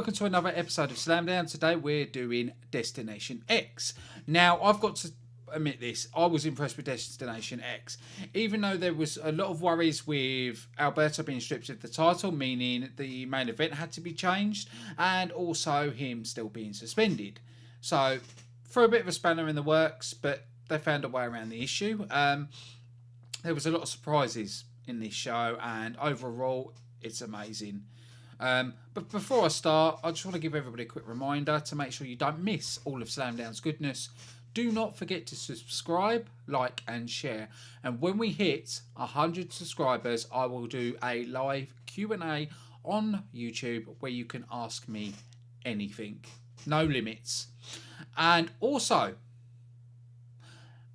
welcome to another episode of Slamdown. Today we're doing Destination X. Now, I've got to admit this, I was impressed with Destination X. Even though there was a lot of worries with Alberto being stripped of the title, meaning the main event had to be changed, and also him still being suspended. So, for a bit of a spanner in the works, but they found a way around the issue. There was a lot of surprises in this show, and overall, it's amazing. But before I start, I just want to give everybody a quick reminder to make sure you don't miss all of Slamdown's goodness. Do not forget to subscribe, like and share. And when we hit 100 subscribers, I will do a live Q&A on YouTube where you can ask me anything. No limits. And also,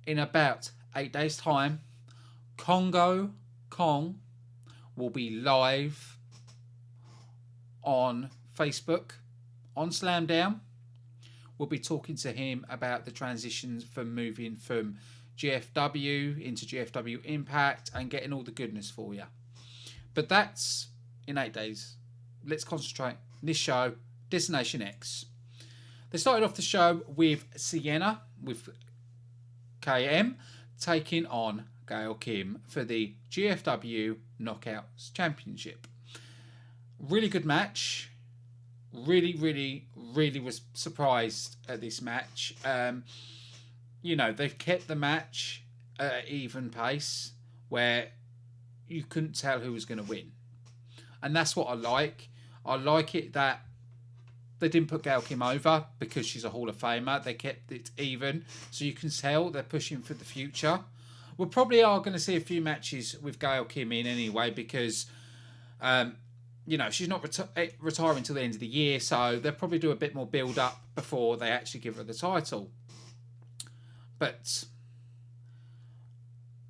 in about 8 days' time, Congo Kong will be live on Facebook, on Slamdown. We'll be talking to him about the transitions from moving from GFW into GFW Impact and getting all the goodness for you. But that's in 8 days. Let's concentrate on this show, Destination X. They started off the show with Sienna, with KM, taking on Gail Kim for the GFW Knockouts Championship. Really good match. Really was surprised at this match. They've kept the match at an even pace where you couldn't tell who was going to win. And that's what I like. I like it that they didn't put Gail Kim over because she's a Hall of Famer. They kept it even. So you can tell they're pushing for the future. We probably are going to see a few matches with Gail Kim in anyway because... she's not retiring until the end of the year, so they'll probably do a bit more build-up before they actually give her the title. But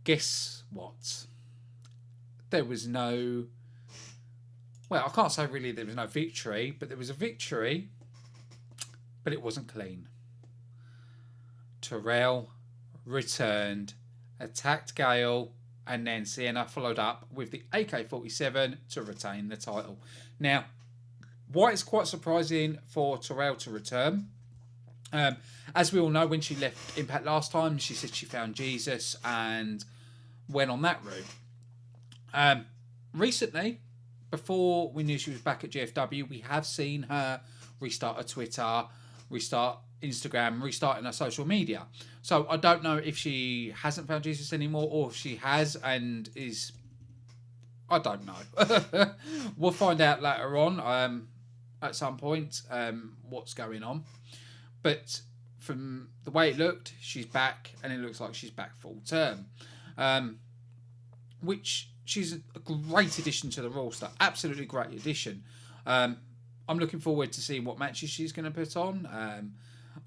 guess what? There was no... Well, I can't say really there was no victory, but there was a victory, but it wasn't clean. Terrell returned, attacked Gale, and then Sienna followed up with the AK-47 to retain the title. Now, why it's quite surprising for Terrell to return. As we all know, when she left Impact last time, she said she found Jesus and went on that route. Recently, before we knew she was back at GFW, we have seen her restart her Twitter, restart Instagram, restarting her social media. So I don't know if she hasn't found Jesus anymore or if she has and is... I don't know. We'll find out later on at some point what's going on. But from the way it looked, she's back and it looks like she's back full term. Which she's a great addition to the roster. Absolutely great addition. I'm looking forward to seeing what matches she's going to put on.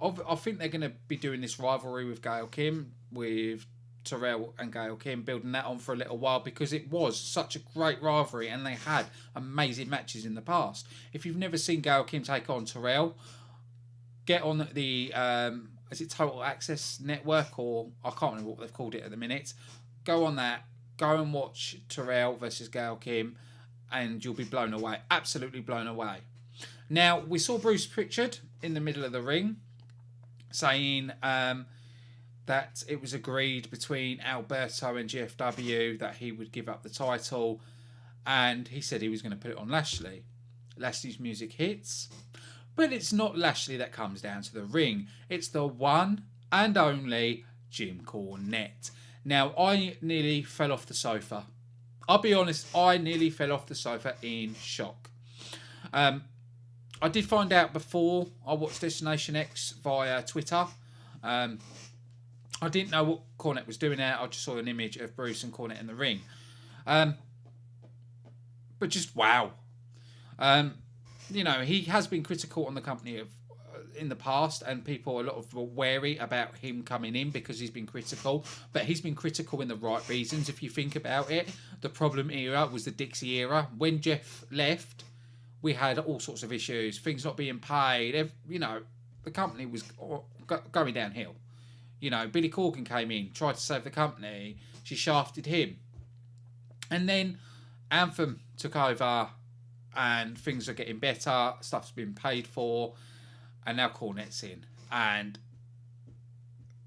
I think they're going to be doing this rivalry with Gail Kim, with Terrell and Gail Kim, building that on for a little while because it was such a great rivalry and they had amazing matches in the past. If you've never seen Gail Kim take on Terrell, get on the is it Total Access Network, or I can't remember what they've called it at the minute. Go on that, go and watch Terrell versus Gail Kim, and you'll be blown away, absolutely blown away. Now, we saw Bruce Pritchard in the middle of the ring saying that it was agreed between Alberto and GFW that he would give up the title, and he said he was going to put it on Lashley. Lashley's music hits, but it's not Lashley that comes down to the ring. It's the one and only Jim Cornette. Now, I nearly fell off the sofa. I'll be honest, I nearly fell off the sofa in shock. I did find out before I watched Destination X via Twitter. I didn't know what Cornette was doing out. I just saw an image of Bruce and Cornette in the ring. But just wow. He has been critical on the company in the past, and people are a lot of wary about him coming in because he's been critical. But he's been critical in the right reasons. If you think about it, the problem era was the Dixie era. When Jeff left, we had all sorts of issues, things not being paid. The company was going downhill. Billy Corgan came in, tried to save the company. She shafted him. And then Anthem took over and things are getting better. Stuff's been paid for, and now Cornette's in. And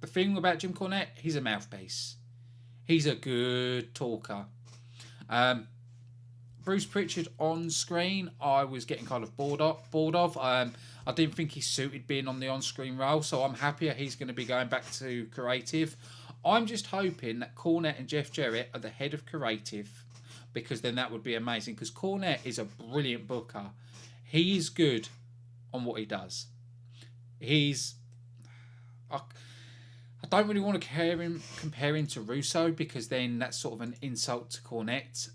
the thing about Jim Cornette, he's a mouthpiece. He's a good talker. Bruce Pritchard on screen, I was getting kind of bored of. I didn't think he suited being on the on-screen role, so I'm happier he's going to be going back to creative. I'm just hoping that Cornette and Jeff Jarrett are the head of creative, because then that would be amazing, because Cornette is a brilliant booker. He is good on what he does. I don't really want to compare him to Russo, because then that's sort of an insult to Cornette.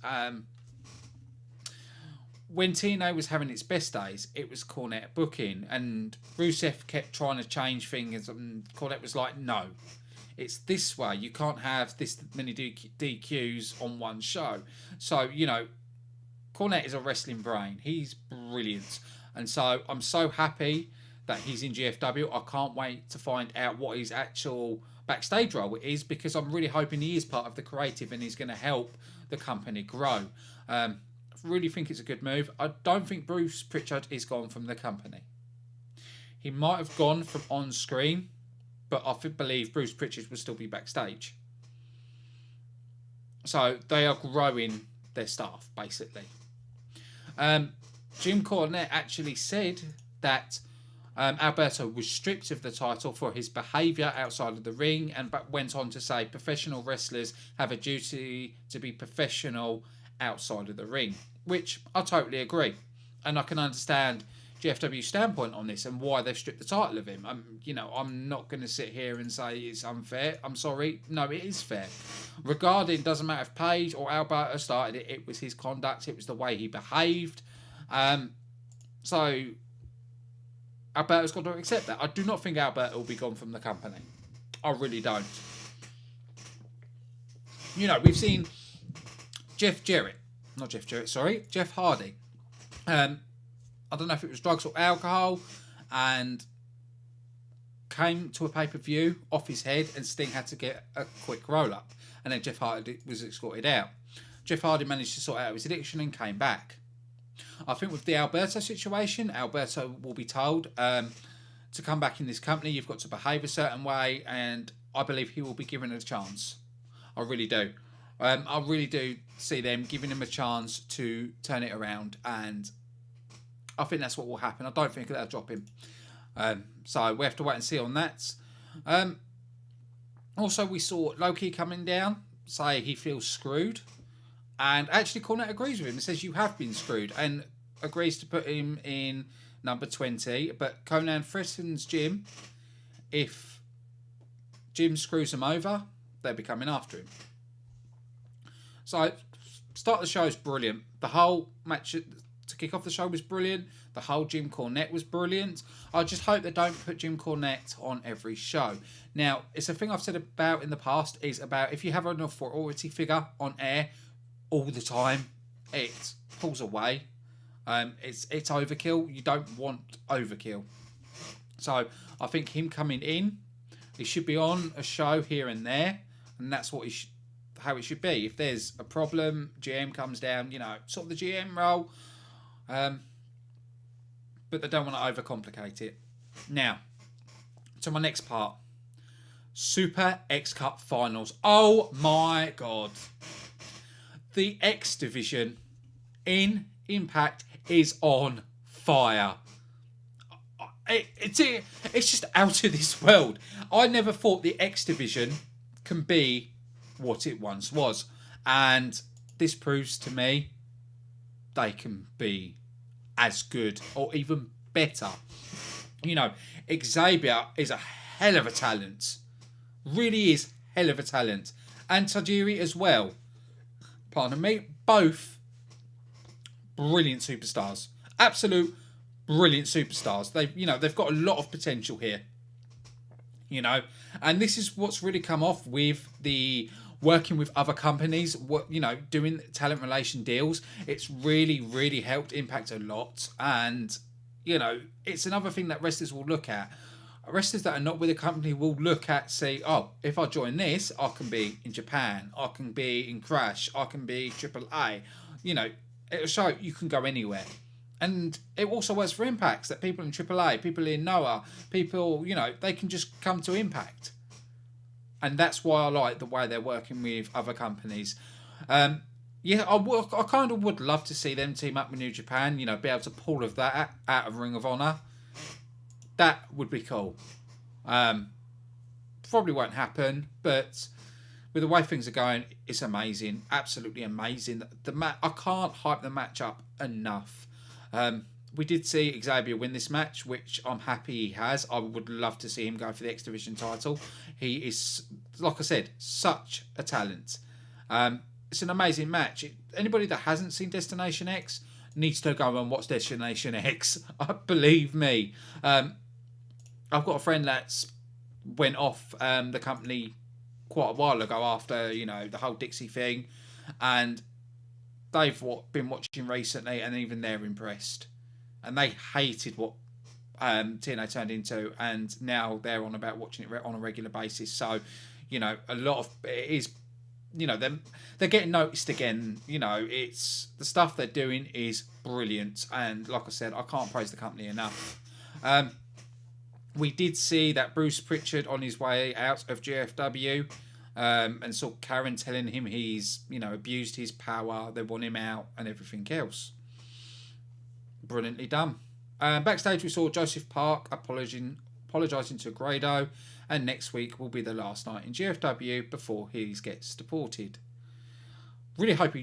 When TNA was having its best days, it was Cornette booking, and Rusev kept trying to change things, and Cornette was like, no, it's this way. You can't have this many DQs on one show. So, Cornette is a wrestling brain. He's brilliant. And so I'm so happy that he's in GFW. I can't wait to find out what his actual backstage role is, because I'm really hoping he is part of the creative and he's going to help the company grow. I really think it's a good move. I don't think Bruce Pritchard is gone from the company. He might have gone from on screen, but I believe Bruce Pritchard will still be backstage. So they are growing their staff, basically. Jim Cornette actually said that Alberto was stripped of the title for his behaviour outside of the ring, and went on to say professional wrestlers have a duty to be professional outside of the ring, which I totally agree. And I can understand GFW's standpoint on this and why they've stripped the title of him. I'm not going to sit here and say it's unfair. I'm sorry. No, it is fair. Regarding, doesn't matter if Paige or Alberto started it, it was his conduct, it was the way he behaved. So Alberto's got to accept that. I do not think Alberto will be gone from the company. I really don't. We've seen Jeff Hardy. I don't know if it was drugs or alcohol, and came to a pay-per-view off his head, and Sting had to get a quick roll-up, and then Jeff Hardy was escorted out. Jeff Hardy managed to sort out his addiction and came back. I think with the Alberto situation, Alberto will be told to come back in this company, you've got to behave a certain way, and I believe he will be given a chance. I really do. I really do see them giving him a chance to turn it around, and I think that's what will happen. I don't think they'll drop him. So we have to wait and see on that. Also, we saw Loki coming down, say he feels screwed. And actually, Cornette agrees with him and says, you have been screwed, and agrees to put him in number 20. But Conan threatens Jim. If Jim screws him over, they'll be coming after him. So, start of the show is brilliant. The whole match to kick off the show was brilliant. The whole Jim Cornette was brilliant. I just hope they don't put Jim Cornette on every show. Now, it's a thing I've said about in the past, is about if you have an authority figure on air all the time, it pulls away. It's overkill. You don't want overkill. So I think him coming in, he should be on a show here and there, and that's what how it should be. If there's a problem, GM comes down, sort of the GM role. But they don't want to overcomplicate it. Now, to my next part. Super X Cup Finals. Oh my God. The X Division in Impact is on fire. It's just out of this world. I never thought the X Division can be what it once was. And this proves to me they can be as good or even better. Xavier is a hell of a talent. Really is hell of a talent. And Tajiri as well. Pardon me. Both brilliant superstars. Absolute brilliant superstars. They've got a lot of potential here. And this is what's really come off with the working with other companies, doing talent relation deals. It's really, really helped Impact a lot. And, it's another thing that wrestlers will look at. Wrestlers that are not with a company will look at, say, oh, if I join this, I can be in Japan, I can be in Crash, I can be AAA. it'll show you can go anywhere. And it also works for Impacts, that people in AAA, people in Noah, people, they can just come to Impact. And that's why I like the way they're working with other companies. I kind of would love to see them team up with New Japan, be able to pull of that out of Ring of Honor. That would be cool. Probably won't happen, but with the way things are going, it's amazing. Absolutely amazing. I can't hype the match up enough. We did see Xavier win this match, which I'm happy he has. I would love to see him go for the X Division title. He is, like I said, such a talent. It's an amazing match. Anybody that hasn't seen Destination X needs to go and watch Destination X. Believe me. I've got a friend that's went off the company quite a while ago after, the whole Dixie thing. And they've been watching recently, and even they're impressed. And they hated what TNA turned into, and now they're on about watching it on a regular basis. So, a lot of it is, they're getting noticed again. It's the stuff they're doing is brilliant, and like I said, I can't praise the company enough. We did see that Bruce Pritchard on his way out of GFW. And saw Karen telling him he's, abused his power, they want him out, and everything else. Brilliantly done. Backstage, we saw Joseph Park apologising to Grado, and next week will be the last night in GFW before he gets deported. Really hope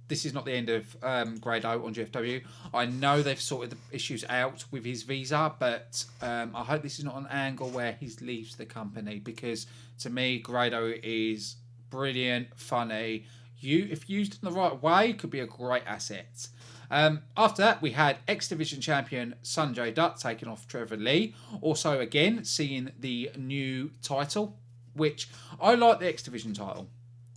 this is not the end of Grado on GFW. I know they've sorted the issues out with his visa, but I hope this is not an angle where he leaves the company, because to me, Grado is brilliant, funny. If used in the right way, could be a great asset. After that, we had X Division champion Sanjay Dutt taking off Trevor Lee. Also, again, seeing the new title, which I like the X Division title.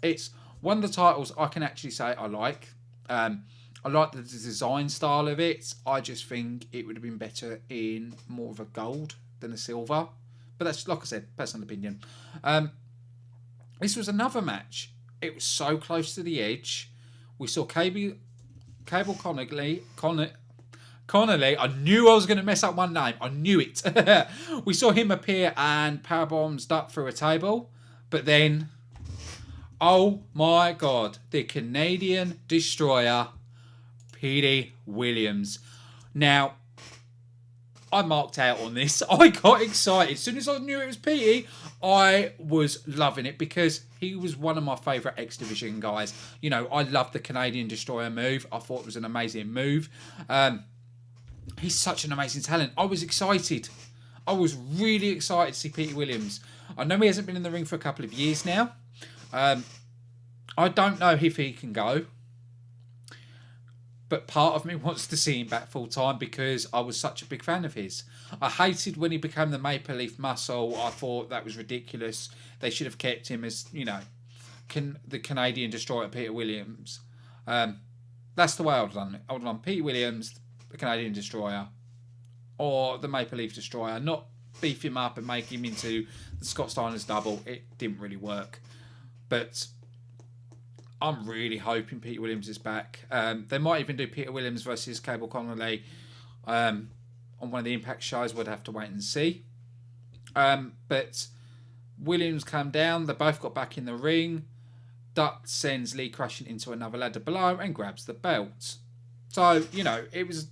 It's one of the titles I can actually say I like. I like the design style of it. I just think it would have been better in more of a gold than a silver. But that's, like I said, personal opinion. This was another match. It was so close to the edge. We saw Cable Connolly. I knew I was going to mess up one name. I knew it. We saw him appear and powerbombs Dutt through a table. But then, oh my God, the Canadian Destroyer, Petey Williams. Now, I marked out on this. I got excited. As soon as I knew it was Petey, I was loving it, because he was one of my favourite X Division guys. I loved the Canadian Destroyer move. I thought it was an amazing move. He's such an amazing talent. I was excited. I was really excited to see Petey Williams. I know he hasn't been in the ring for a couple of years now. I don't know if he can go. But part of me wants to see him back full time, because I was such a big fan of his. I hated when he became the Maple Leaf Muscle. I thought that was ridiculous. They should have kept him as, the Canadian Destroyer, Petey Williams. That's the way I would have done it. I would have done Petey Williams, the Canadian Destroyer, or the Maple Leaf Destroyer. Not beef him up and make him into the Scott Steiner's double. It didn't really work. But I'm really hoping Petey Williams is back. They might even do Petey Williams versus Cable Connolly on one of the Impact shows. We'd have to wait and see. But Williams came down. They both got back in the ring. Dutt sends Lee crashing into another ladder below and grabs the belt. So, it was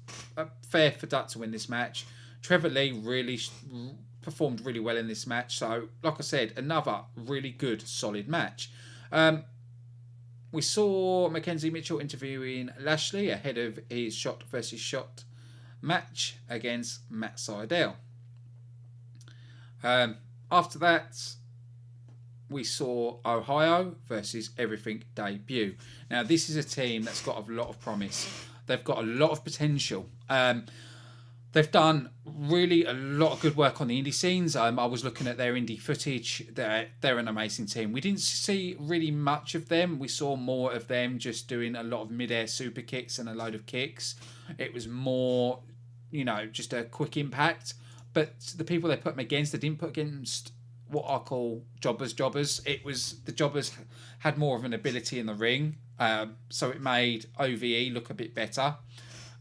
fair for Dutt to win this match. Trevor Lee really performed really well in this match. So, like I said, another really good, solid match. We saw Mackenzie Mitchell interviewing Lashley ahead of his shot versus shot match against Matt Sydal. After that, we saw Ohio versus Everything debut. Now, this is a team that's got a lot of promise. They've got a lot of potential. They've done really a lot of good work on the indie scenes. I was looking at their indie footage. They're an amazing team. We didn't see really much of them. We saw more of them just doing a lot of mid-air super kicks and a load of kicks. It was more, just a quick impact. But the people they put them against, they didn't put against what I call jobbers. It was the jobbers had more of an ability in the ring, so it made OVE look a bit better.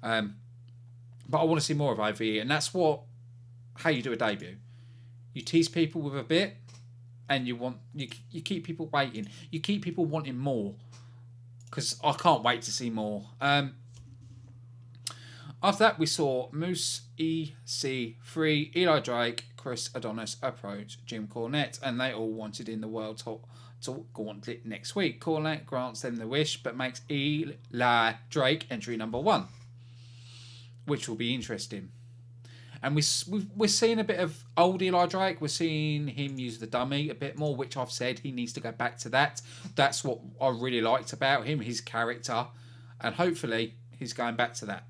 But I want to see more of OVE, and that's how you do a debut. You tease people with a bit, and you keep people waiting. You keep people wanting more, because I can't wait to see more. After that, we saw Moose EC3, Eli Drake, Chris Adonis approach Jim Cornette, and they all wanted in the World Title Gauntlet next week. Cornette grants them the wish, but makes Eli Drake entry number 1, which will be interesting. And we're seeing a bit of old Eli Drake. We're seeing him use the dummy a bit more, which I've said he needs to go back to that. That's what I really liked about him, his character, and hopefully he's going back to that.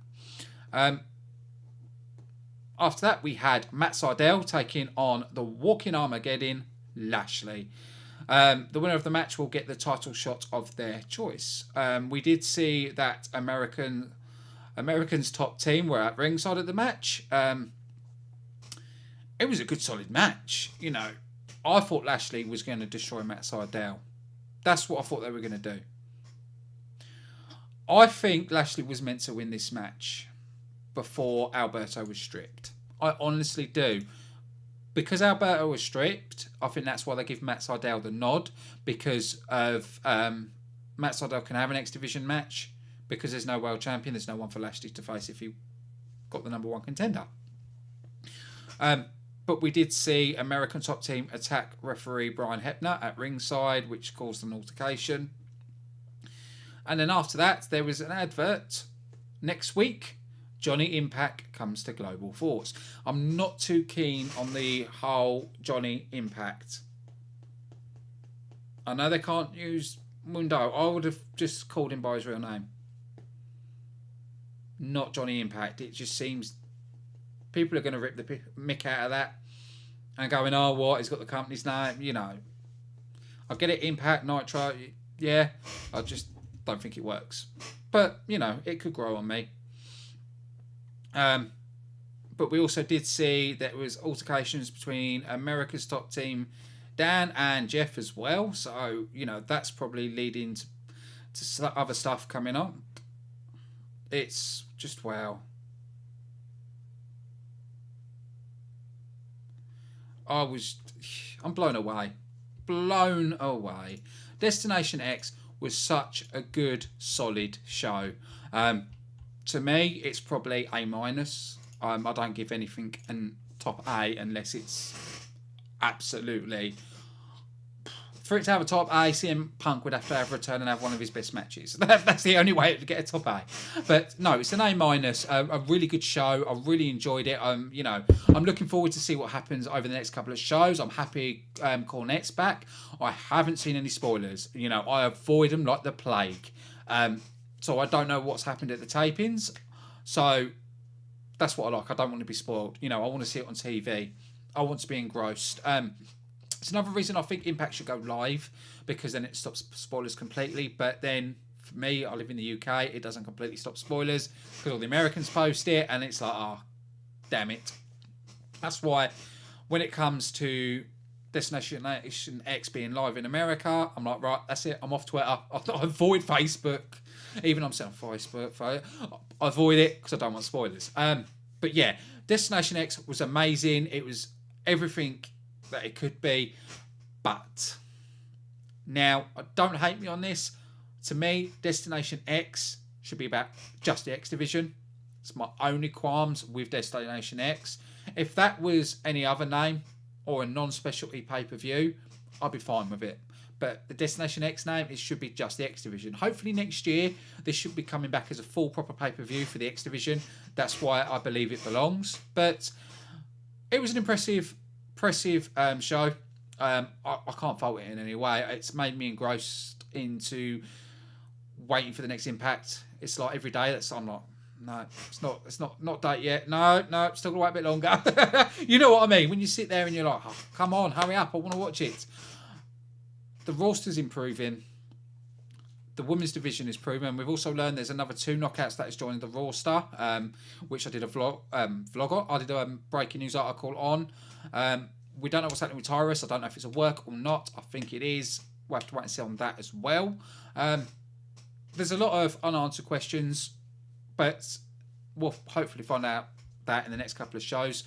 After that, we had Matt Sydal taking on the Walking Armageddon, Lashley. The winner of the match will get the title shot of their choice. We did see that American's top team were at ringside at the match. It was a good, solid match. You know, I thought Lashley was going to destroy Matt Sydal. That's what I thought they were going to do. I think Lashley was meant to win this match before Alberto was stripped. I honestly do. Because Alberto was stripped, I think that's why they give Matt Sydal the nod. Because of Matt Sydal can have an X Division match. Because there's no world champion, there's no one for Lashley to face if he got the number 1 contender. But we did see American top team attack referee Brian Hebner at ringside, which caused an altercation. And then after that, there was an advert. Next week, Johnny Impact comes to Global Force. I'm not too keen on the whole Johnny Impact. I know they can't use Mundo. I would have just called him by his real name. Not Johnny Impact. It just seems people are going to rip the mick out of that and going, oh, what? He's got the company's name. You know. I get it, Impact, Nitro. Yeah. I just don't think it works. But, you know, it could grow on me. But we also did see there was altercations between America's top team, Dan and Jeff as well. So, you know, that's probably leading to other stuff coming up. It's just wow. I'm blown away. Blown away. Destination X was such a good, solid show. To me, it's probably A-. I don't give anything a top A unless it's absolutely... For it to have a top A, CM Punk would have to have a return and have one of his best matches. That's the only way to get a top A. But no, it's an A-. A really good show. I really enjoyed it. You know, I'm looking forward to see what happens over the next couple of shows. I'm happy Cornette's back. I haven't seen any spoilers. You know, I avoid them like the plague. So I don't know what's happened at the tapings. So that's what I like. I don't want to be spoiled. You know, I want to see it on TV. I want to be engrossed. It's another reason I think Impact should go live, because then it stops spoilers completely. But then, for me, I live in the UK, it doesn't completely stop spoilers, because all the Americans post it, and it's like, oh, damn it. That's why, when it comes to Destination X being live in America, I'm like, right, that's it, I'm off Twitter. I avoid Facebook. Even I'm saying Facebook. I avoid it, because I don't want spoilers. But yeah, Destination X was amazing. It was everything that it could be, but now don't hate me on this. To me, Destination X should be about just the X Division. It's my only qualms with Destination X. If that was any other name or a non-specialty pay-per-view, I'd be fine with it. But the Destination X name, it should be just the X Division. Hopefully next year, this should be coming back as a full proper pay-per-view for the X Division. That's why I believe it belongs. But it was an impressive show. I can't fault it in any way. It's made me engrossed into waiting for the next Impact. It's like every day I'm like, no, it's not date yet. No, still gonna wait a bit longer. You know what I mean? When you sit there and you're like, oh, come on, hurry up, I want to watch it. The roster's improving. The women's division is proven. We've also learned there's another 2 knockouts that has joined the roster, which I did a vlog on. I did a breaking news article on. We don't know what's happening with Tyrus. I don't know if it's a work or not. I think it is. We'll have to wait and see on that as well. There's a lot of unanswered questions, but we'll hopefully find out that in the next couple of shows.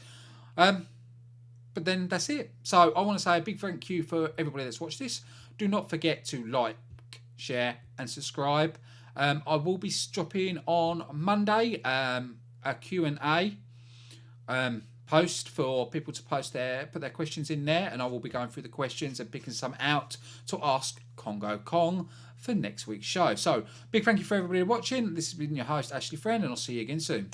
But then that's it. So I want to say a big thank you for everybody that's watched this. Do not forget to like, share, and subscribe. I will be dropping on Monday a Q&A post for people to put their questions in there, and I will be going through the questions and picking some out to ask Congo Kong for next week's show. So big thank you for everybody watching. This has been your host Ashley Friend, and I'll see you again soon.